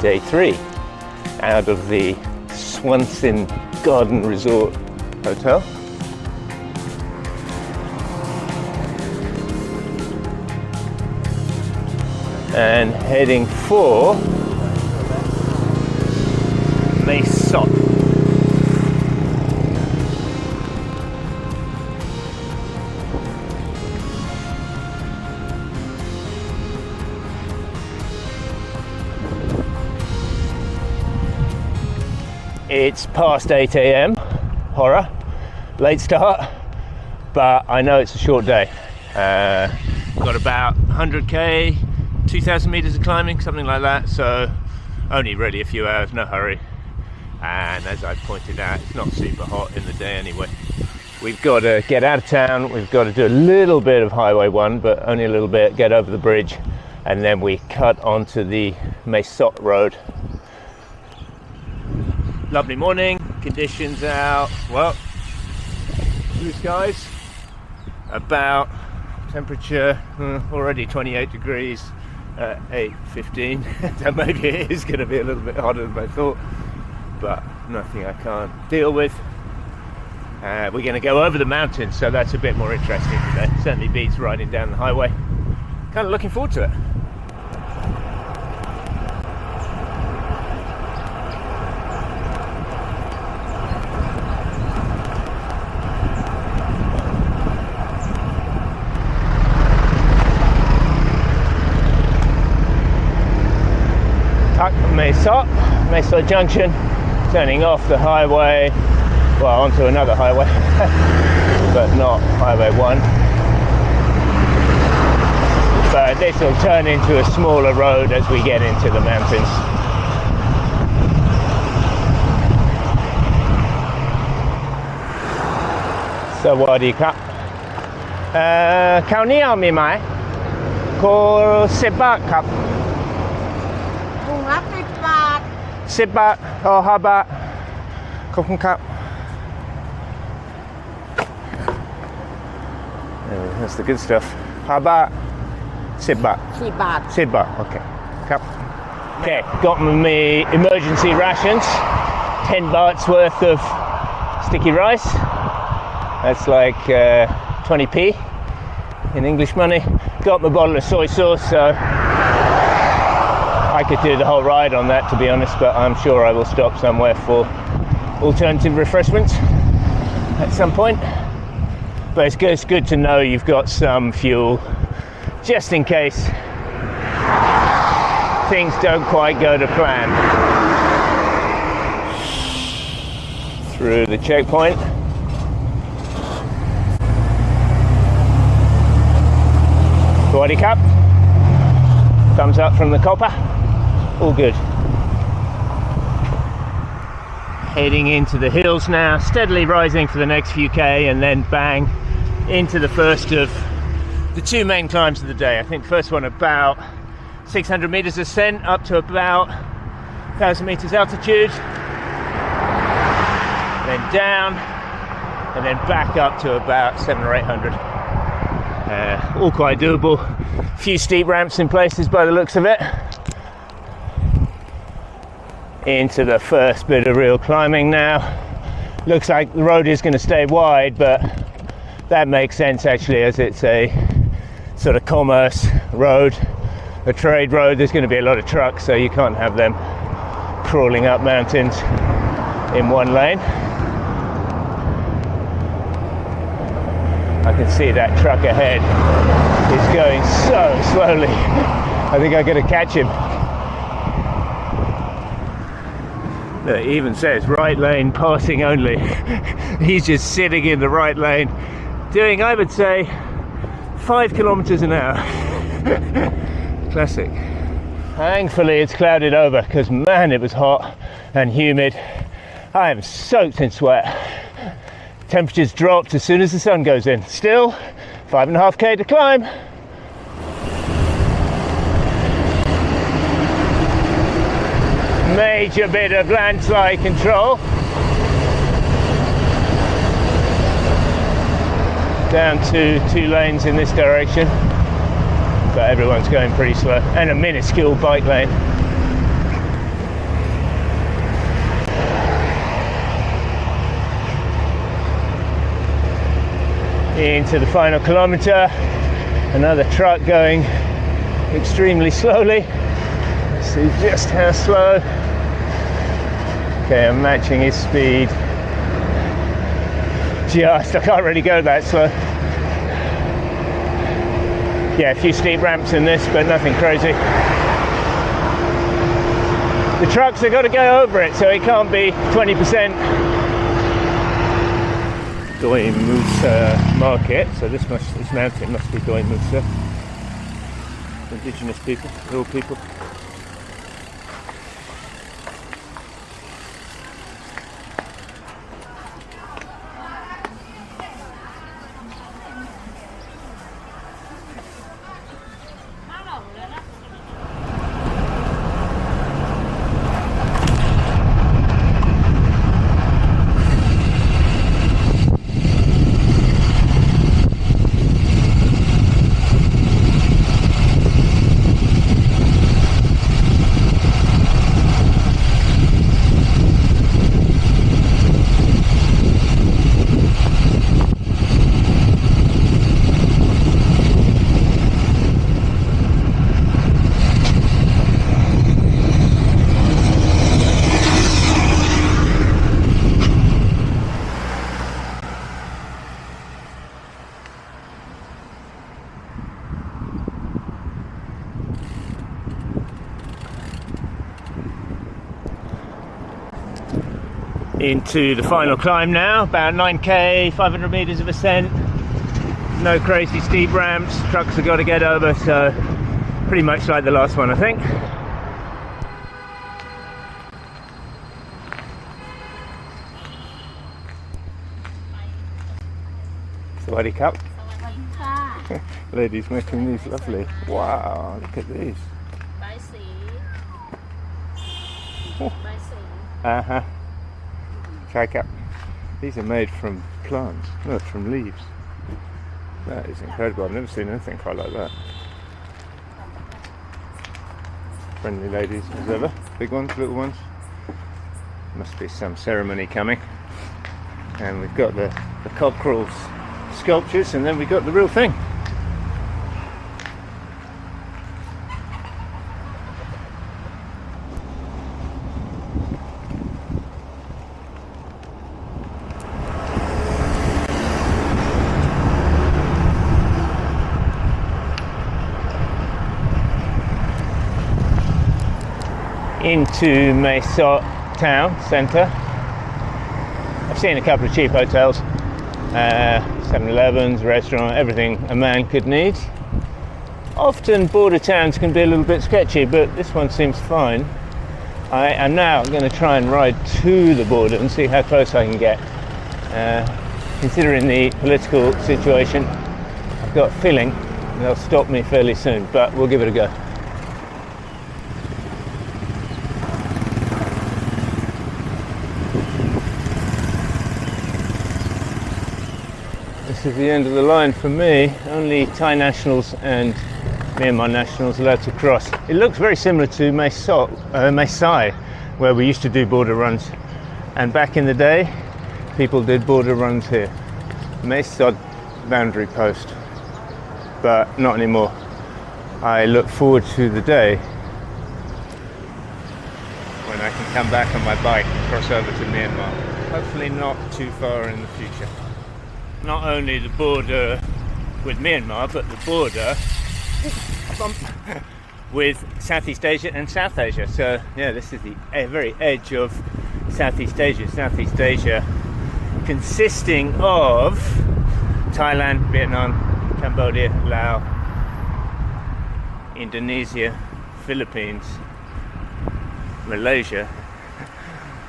day 3 out of the Swanson Garden Resort Hotel. And heading for Mae Sot. It's past 8 a.m, horror, late start, but I know it's a short day. Got about 100k, 2,000 meters of climbing, something like that, so only really a few hours, no hurry. And as I pointed out, it's not super hot in the day anyway. We've got to get out of town, we've got to do a little bit of Highway 1, but only a little bit, get over the bridge, and then we cut onto the Mae Sot Road. Lovely morning, conditions out, well, blue skies, about temperature already 28 degrees at 8:15, so maybe it is going to be a little bit hotter than I thought, but nothing I can't deal with. We're going to go over the mountains, so that's a bit more interesting today. Certainly beats riding down the highway. Kind of looking forward to it. Mae Sot Junction, turning off the highway, well, onto another highway, but not Highway 1. But this will turn into a smaller road as we get into the mountains. Sawadee krap. ข้าวเหนียวมีไหมโค10 บาทครับ ถุงละ10 บาท 10 บาทอ๋อ5 บาทขอบคุณครับ That's the good stuff. 5 บาท10 บาท 10 บาท 10 บาท okay ครับ Okay, got me emergency rations, 10 bahts worth of sticky rice. That's like 20p in English money. Got my bottle of soy sauce, so I could do the whole ride on that, to be honest, but I'm sure I will stop somewhere for alternative refreshments at some point. But it's good to know you've got some fuel just in case things don't quite go to plan. Through the checkpoint. Sawadee krap. Thumbs up from the copper. All good. Heading into the hills now, steadily rising for the next few K, and then bang into the first of the 2 main climbs of the day. I think first one about 600 meters ascent up to about 1,000 meters altitude, then down, and then back up to about 700 or 800. All quite doable. A few steep ramps in places by the looks of it. Into the first bit of real climbing now. Looks like the road is going to stay wide, but that makes sense actually, as it's a sort of commerce road, a trade road. There's going to be a lot of trucks, so you can't have them crawling up mountains in one lane. I can see that truck ahead is going so slowly. I think I'm going to catch him. It even says right lane passing only. He's just sitting in the right lane, doing, I would say, 5 kilometers an hour. Classic. Thankfully it's clouded over, because man, it was hot and humid. I am soaked in sweat. Temperatures dropped as soon as the sun goes in. Still 5.5k to climb. Major bit of landslide control. Down to 2 lanes in this direction, but everyone's going pretty slow, and a minuscule bike lane. into the final kilometre. Another truck going extremely slowly. See just how slow. Okay, I'm matching his speed. Just, I can't really go that slow. Yeah, a few steep ramps in this, but nothing crazy. The trucks have got to go over it, so it can't be 20%. Doi Musa market, so this mountain must be Doi Musa. Indigenous people, rural people. Into the final climb now, about 9k, 500 meters of ascent. No crazy steep ramps, trucks have got to get over, so pretty much like the last one, I think. Sawadee Cup. Ladies making these lovely. Wow, look at these. Uh-huh. Check out. These are made from plants, no, from leaves. That is incredible. I've never seen anything quite like that. Friendly ladies as ever. Big ones, little ones. Must be some ceremony coming. And we've got the cockerels sculptures, and then we've got the real thing. Into Mae Sot town centre. I've seen a couple of cheap hotels, 7-Elevens, restaurant, everything a man could need. Often border towns can be a little bit sketchy, but this one seems fine. I am now going to try and ride to the border and see how close I can get. Considering the political situation, I've got a feeling they'll stop me fairly soon, but we'll give it a go. This is the end of the line for me. Only Thai nationals and Myanmar nationals allowed to cross. It looks very similar to Mae Sai, where we used to do border runs. And back in the day, people did border runs here. Mae Sot boundary post, but not anymore. I look forward to the day when I can come back on my bike and cross over to Myanmar. Hopefully not too far in the future. Not only the border with Myanmar, but the border with Southeast Asia and South Asia. So yeah, this is the very edge of Southeast Asia. Southeast Asia consisting of Thailand, Vietnam, Cambodia, Laos, Indonesia, Philippines, Malaysia,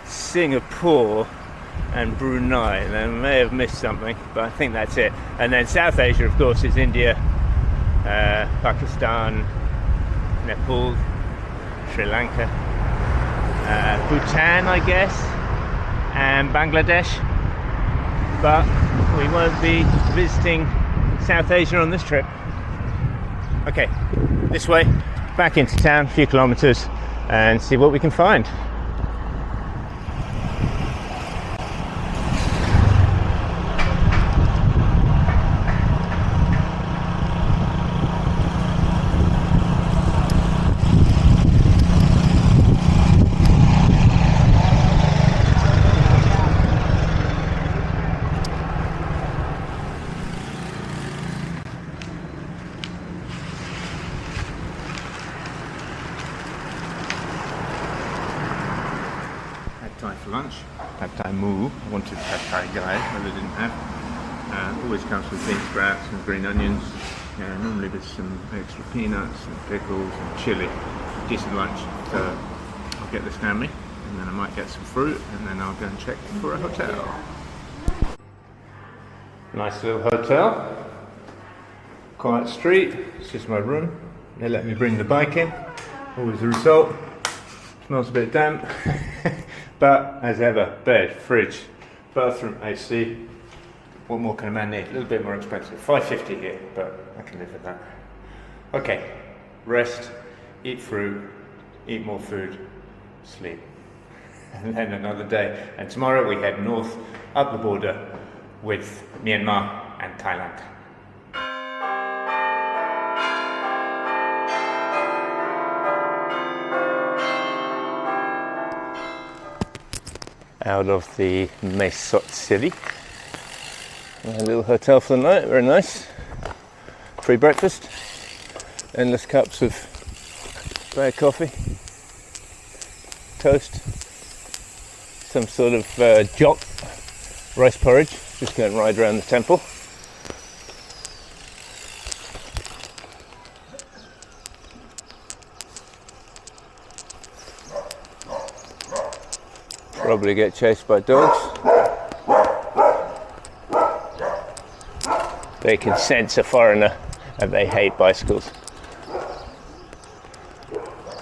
Singapore, and Brunei. And I may have missed something, but I think that's it. And then South Asia, of course, is India, Pakistan, Nepal, Sri Lanka, Bhutan, I guess, and Bangladesh. But we won't be visiting South Asia on this trip. Okay, this way, back into town, a few kilometers, and see what we can find. lunch. Pad Thai moo. I wanted Pad Thai guy, but they didn't have. Always comes with bean sprouts and green onions. Normally with some extra peanuts and pickles and chilli. Decent lunch. So I'll get this down me, and then I might get some fruit, and then I'll go and check for a hotel. Nice little hotel. Quiet street. It's just my room. They let me bring the bike in. Always the result. Smells a bit damp. But as ever, bed, fridge, bathroom, AC. What more can a man need? A little bit more expensive. $5.50 here, but I can live with that. Okay, rest, eat fruit, eat more food, sleep. And then another day. And tomorrow we head north, up the border with Myanmar and Thailand. Out of the Mesot city. A little hotel for the night, very nice. Free breakfast, endless cups of black coffee, toast, some sort of jok, rice porridge, just go and ride around the temple. Probably get chased by dogs. They can sense a foreigner and they hate bicycles.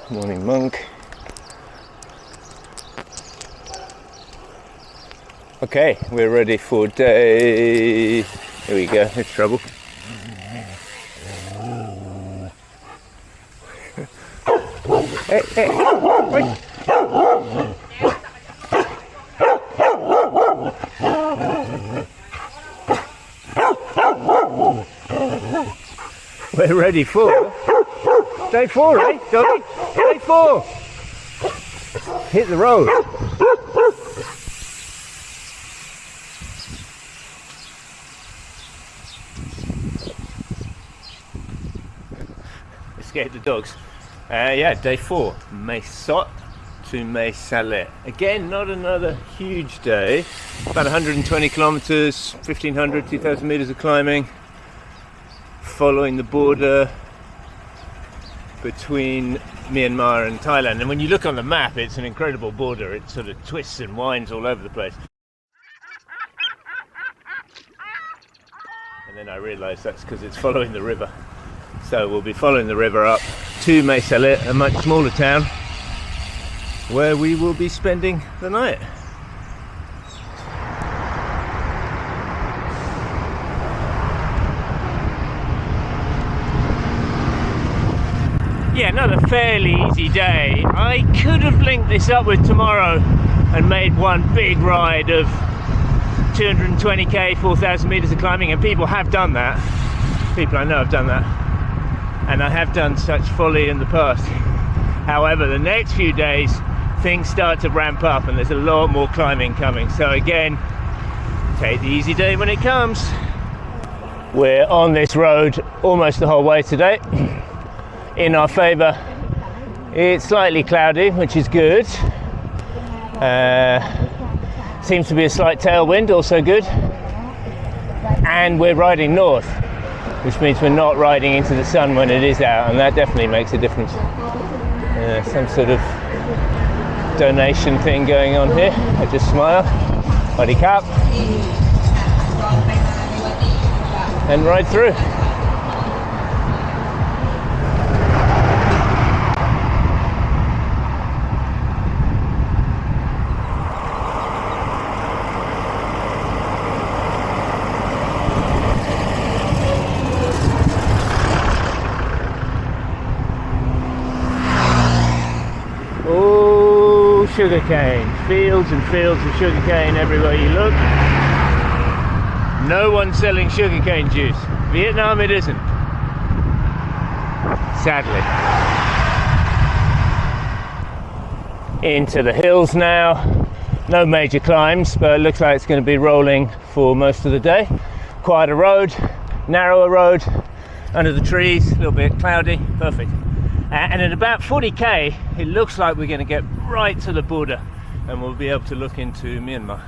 Morning monk. Okay, we're ready for day... Here we go, it's trouble. Hey, hey, wait. We're ready for day 4, eh, doggy? Day 4. Hit the road. Escape the dogs. Yeah, day 4. Mesot to Mae Saleh. Again, not another huge day. About 120 kilometers, 1,500, 2,000 meters of climbing. Following the border between Myanmar and Thailand. And when you look on the map, it's an incredible border. It sort of twists and winds all over the place. And then I realized that's because it's following the river. So we'll be following the river up to Mae Saleh, a much smaller town, where we will be spending the night. Yeah, another fairly easy day. I could have linked this up with tomorrow and made one big ride of 220k, 4,000 meters of climbing, and people have done that. People I know have done that. And I have done such folly in the past. However, the next few days, things start to ramp up and there's a lot more climbing coming. So again, take the easy day when it comes. We're on this road almost the whole way today. In our favour, it's slightly cloudy, which is good. Seems to be a slight tailwind, also good. And we're riding north, which means we're not riding into the sun when it is out, and that definitely makes a difference. Some sort of donation thing going on here. I just smile, body cap, and ride through. Sugarcane, fields and fields of sugarcane everywhere you look. No one selling sugarcane juice. Vietnam it isn't, sadly. Into the hills now. No major climbs, but it looks like it's going to be rolling for most of the day. Quieter road, narrower road, under the trees, a little bit cloudy, perfect. And at about 40k, it looks like we're going to get right to the border and we'll be able to look into Myanmar.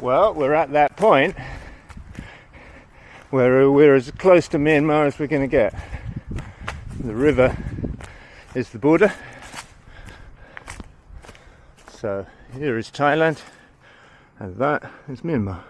Well, we're at that point where we're as close to Myanmar as we're going to get. The river is the border. So here is Thailand and that is Myanmar.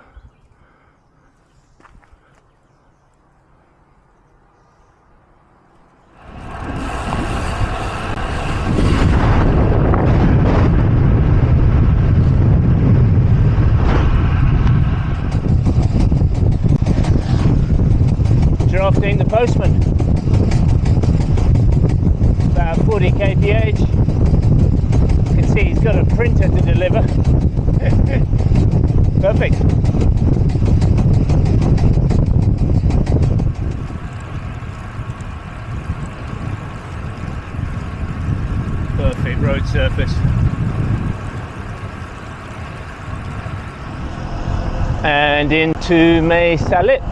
Drafting the postman, about 40 kph. You can see he's got a printer to deliver. Perfect. Perfect road surface. And into Mae Salit,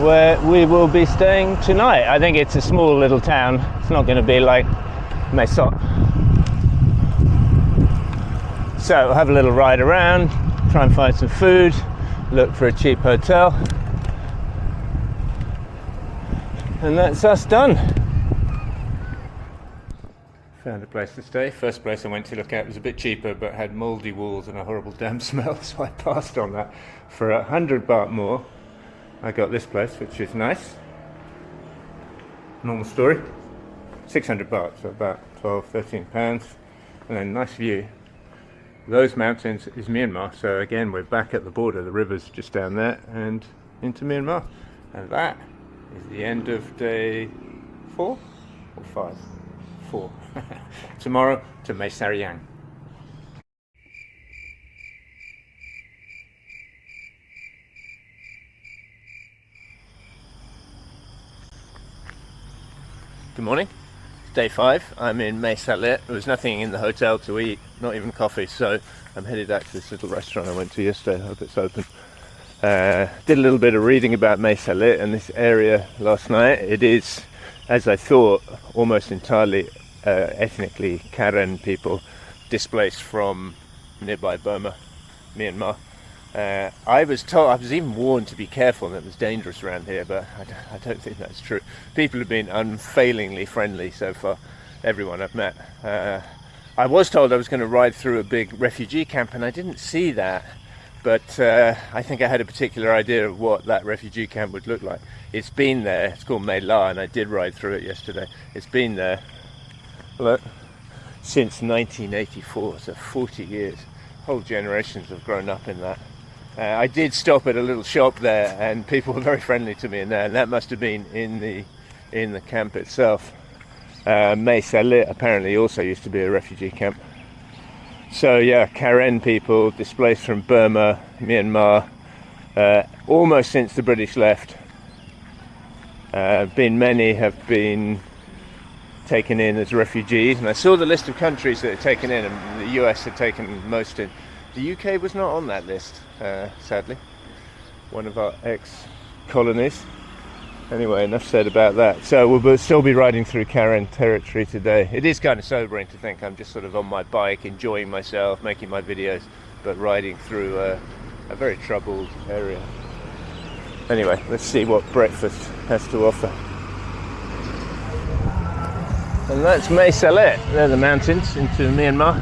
where we will be staying tonight. I think it's a small little town. It's not going to be like Mae Sot. So we'll have a little ride around, try and find some food, look for a cheap hotel, and that's us done. Found a place to stay. First place I went to look at was a bit cheaper but had mouldy walls and a horrible damp smell, so I passed on that. For 100 baht more I got this place, which is nice. Normal story. 600 baht, so about 12-13 pounds. And then nice view. Those mountains is Myanmar, so again we're back at the border. The river's just down there and into Myanmar. And that is the end of day 4 or 5? 4. Tomorrow to Mae Sariang. Good morning. It's day 5. I'm in Mae Salit. There was nothing in the hotel to eat, not even coffee, so I'm headed back to this little restaurant I went to yesterday. I hope it's open. Did a little bit of reading about Mae Salit and this area last night. It is, as I thought, almost entirely ethnically Karen people displaced from nearby Burma, Myanmar. I was even warned to be careful, that it was dangerous around here, but I don't think that's true. People have been unfailingly friendly so far, everyone I've met. I was told I was going to ride through a big refugee camp, and I didn't see that, but I think I had a particular idea of what that refugee camp would look like. It's been there, it's called Mae La, and I did ride through it yesterday. It's been there, look, since 1984, so 40 years. Whole generations have grown up in that. I did stop at a little shop there, and people were very friendly to me in there, and that must have been in the camp itself. Mae Salit apparently also used to be a refugee camp. So yeah, Karen people displaced from Burma, Myanmar, almost since the British left. Many have been taken in as refugees, and I saw the list of countries that are taken in, and the US had taken most in. The UK was not on that list, sadly. One of our ex-colonies. Anyway, enough said about that. So we'll still be riding through Karen territory today. It is kind of sobering to think I'm just sort of on my bike, enjoying myself, making my videos, but riding through a very troubled area. Anyway, let's see what breakfast has to offer. And that's Mae Salit. They're the mountains into Myanmar.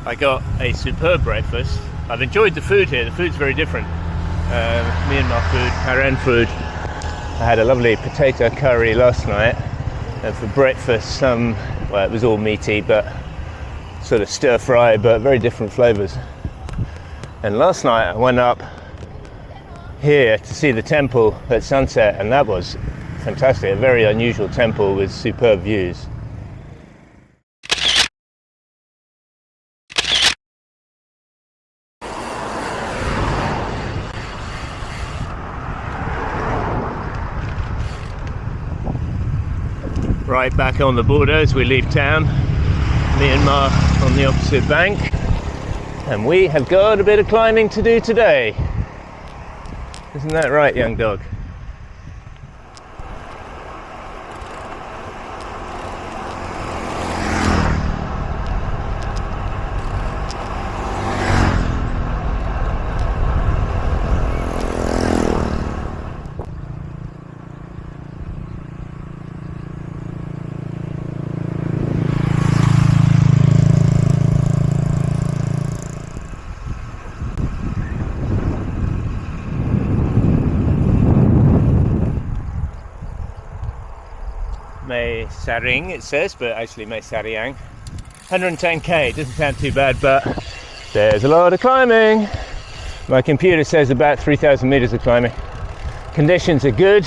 I got a superb breakfast. I've enjoyed the food here. The food's very different. Myanmar food, Karen food. I had a lovely potato curry last night, and for breakfast well, it was all meaty, but sort of stir fry, but very different flavors. And last night I went up here to see the temple at sunset, and that was fantastic. A very unusual temple with superb views. right back on the border as we leave town. Myanmar on the opposite bank. And we have got a bit of climbing to do today. Isn't that right, young dog? Mae Saring it says, but actually Mae Sariang. 110k, doesn't sound too bad, but there's a lot of climbing. My computer says about 3,000 meters of climbing. Conditions are good.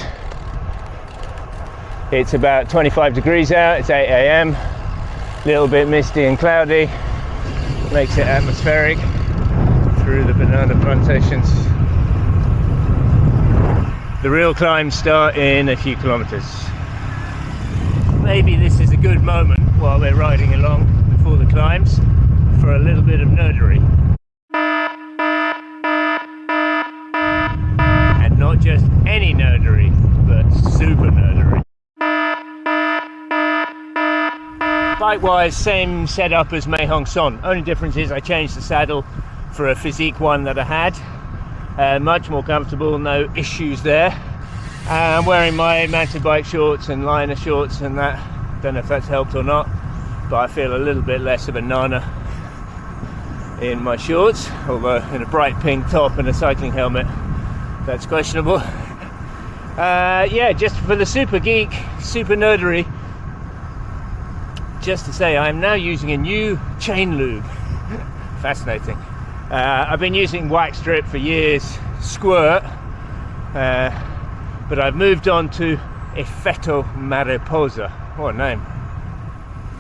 It's about 25 degrees out, it's 8 a.m. A little bit misty and cloudy. Makes it atmospheric through the banana plantations. The real climbs start in a few kilometers. Maybe this is a good moment while we're riding along before the climbs for a little bit of nerdery. And not just any nerdery, but super nerdery. Bike-wise, same setup as Mae Hong Son. Only difference is I changed the saddle for a physique one that I had. Much more comfortable, no issues there. I'm wearing my mountain bike shorts and liner shorts and that. Don't know if that's helped or not, but I feel a little bit less of a nana in my shorts, although in a bright pink top and a cycling helmet, that's questionable. Yeah, just for the super geek, super nerdery, just to say I'm now using a new chain lube. Fascinating. I've been using wax strip for years, squirt, but I've moved on to Effetto Mariposa. What a name.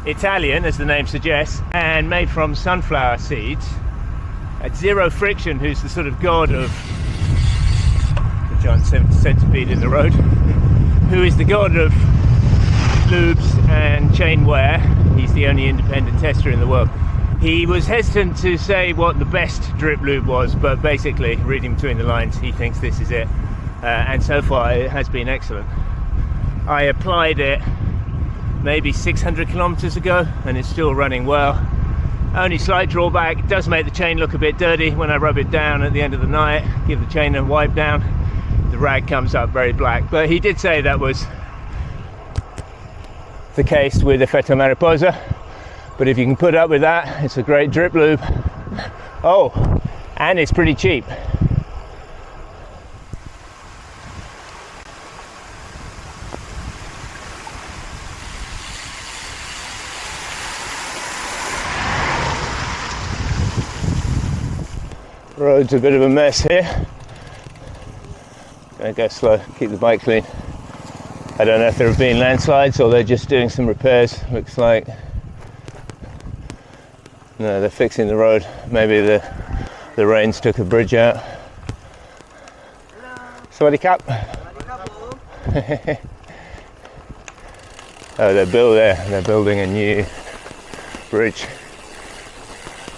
Italian, as the name suggests, and made from sunflower seeds. At Zero Friction, who's the sort of god of the giant centipede in the road, who is the god of lubes and chain wear. He's the only independent tester in the world. He was hesitant to say what the best drip lube was, but basically, reading between the lines, he thinks this is it. And so far it has been excellent. I applied it maybe 600 kilometers ago and it's still running well. Only slight drawback, it does make the chain look a bit dirty when I rub it down at the end of the night, give the chain a wipe down, the rag comes up very black. But he did say that was the case with Effetto Mariposa, but if you can put up with that, it's a great drip lube. Oh, and it's pretty cheap. Road's a bit of a mess here. Gonna go slow, keep the bike clean. I don't know if there have been landslides or they're just doing some repairs. Looks like no, they're fixing the road. Maybe the rains took a bridge out. Sawadee Kap. Oh, they're building a new bridge.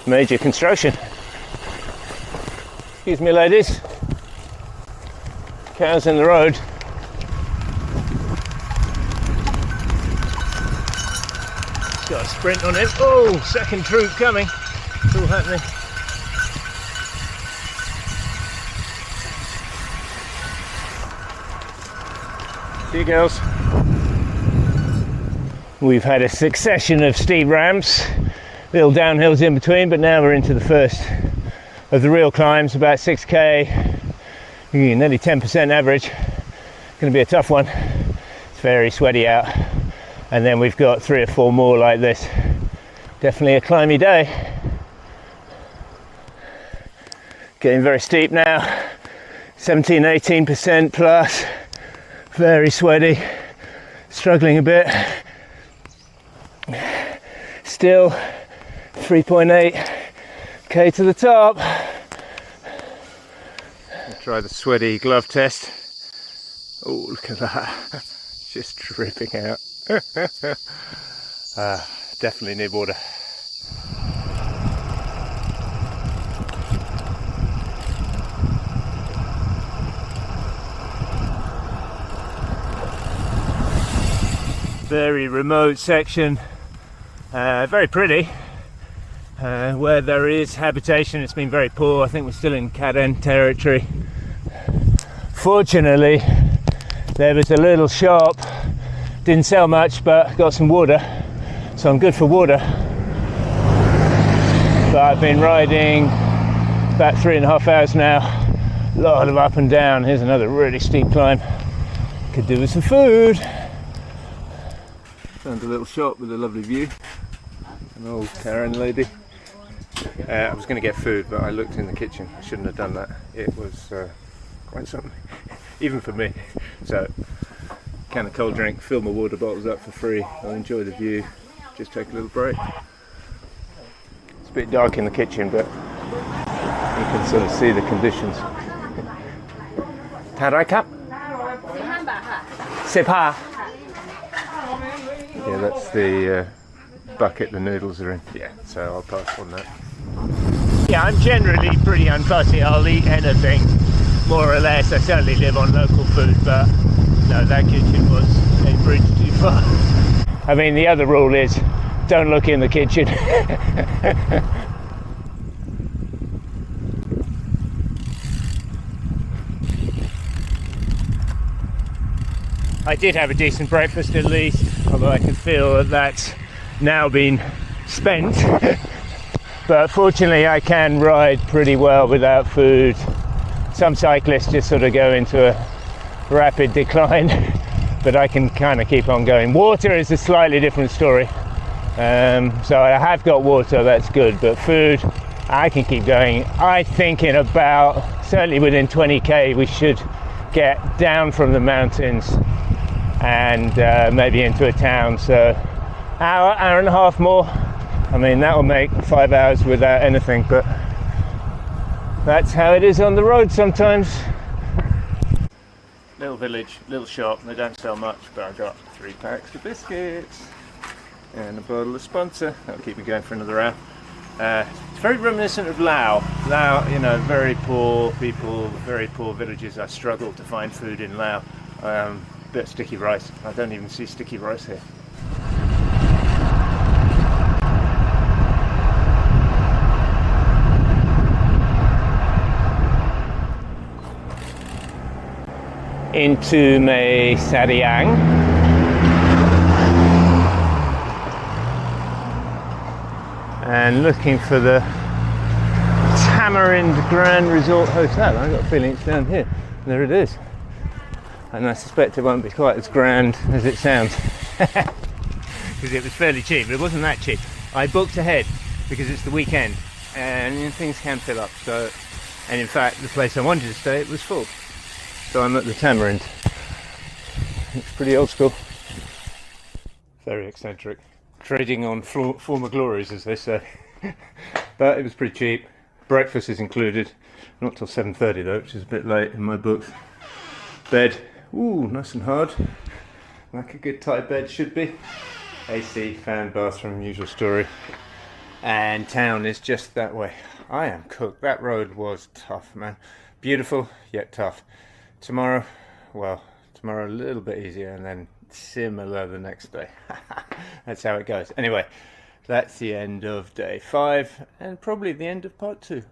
Major construction. Excuse me, ladies. Cows in the road. Got a sprint on him. Oh, second troop coming. It's all happening. See you, girls. We've had a succession of steep ramps, little downhills in between, but now we're into the first of the real climbs, about 6k, nearly 10% average. Going to be a tough one. It's very sweaty out, and then we've got 3 or 4 more like this. Definitely a climby day. Getting very steep now, 17-18% plus, very sweaty, struggling a bit. Still 3.8k to the top. Try the sweaty glove test. Oh, look at that. Just dripping out. Definitely need water. Very remote section, very pretty. Where there is habitation, it's been very poor. I think we're still in Karen territory. Fortunately, there was a little shop, didn't sell much, but got some water, so I'm good for water. But I've been riding about 3.5 hours now, a lot of up and down. Here's another really steep climb. Could do with some food. Found a little shop with a lovely view. An old Karen lady. I was going to get food, but I looked in the kitchen. I shouldn't have done that. It was quite something, even for me. So, can of cold drink, fill my water bottles up for free. I'll enjoy the view, just take a little break. It's a bit dark in the kitchen, but you can sort of see the conditions. Tarai cup? 15 Yeah, that's the bucket the noodles are in. Yeah, so I'll pass on that. Yeah, I'm generally pretty unfussy. I'll eat anything, more or less. I certainly live on local food, but no, that kitchen was a bridge too far. I mean, the other rule is don't look in the kitchen. I did have a decent breakfast at least, although I can feel that that's now been spent. But fortunately I can ride pretty well without food. Some cyclists just sort of go into a rapid decline, but I can kind of keep on going. Water is a slightly different story. So I have got water, that's good, but food, I can keep going. I think in about, certainly within 20k, we should get down from the mountains and maybe into a town. So hour and a half more. I mean, that will make 5 hours without anything, but that's how it is on the road sometimes. Little village, little shop. They don't sell much, but I got 3 packs of biscuits and a bottle of sponsor. That'll keep me going for another hour. It's very reminiscent of Laos. Laos, you know, very poor people, very poor villages. I struggled to find food in Laos. Bit of sticky rice. I don't even see sticky rice here. Into Mae Sariang. And looking for the Tamarind Grand Resort Hotel. I've got a feeling it's down here. There it is. And I suspect it won't be quite as grand as it sounds. Because it was fairly cheap, but it wasn't that cheap. I booked ahead because it's the weekend and things can fill up. So, and in fact, the place I wanted to stay, it was full. So I'm at the Tamarind. It's pretty old school. Very eccentric. Trading on former glories, as they say. But it was pretty cheap. Breakfast is included. Not till 7:30 though, which is a bit late in my books. Bed. Ooh, nice and hard. Like a good tight bed should be. AC, fan, bathroom, usual story. And town is just that way. I am cooked. That road was tough, man. Beautiful, yet tough. Tomorrow, well, tomorrow a little bit easier and then similar the next day. That's how it goes. Anyway, that's the end of day 5 and probably the end of part 2.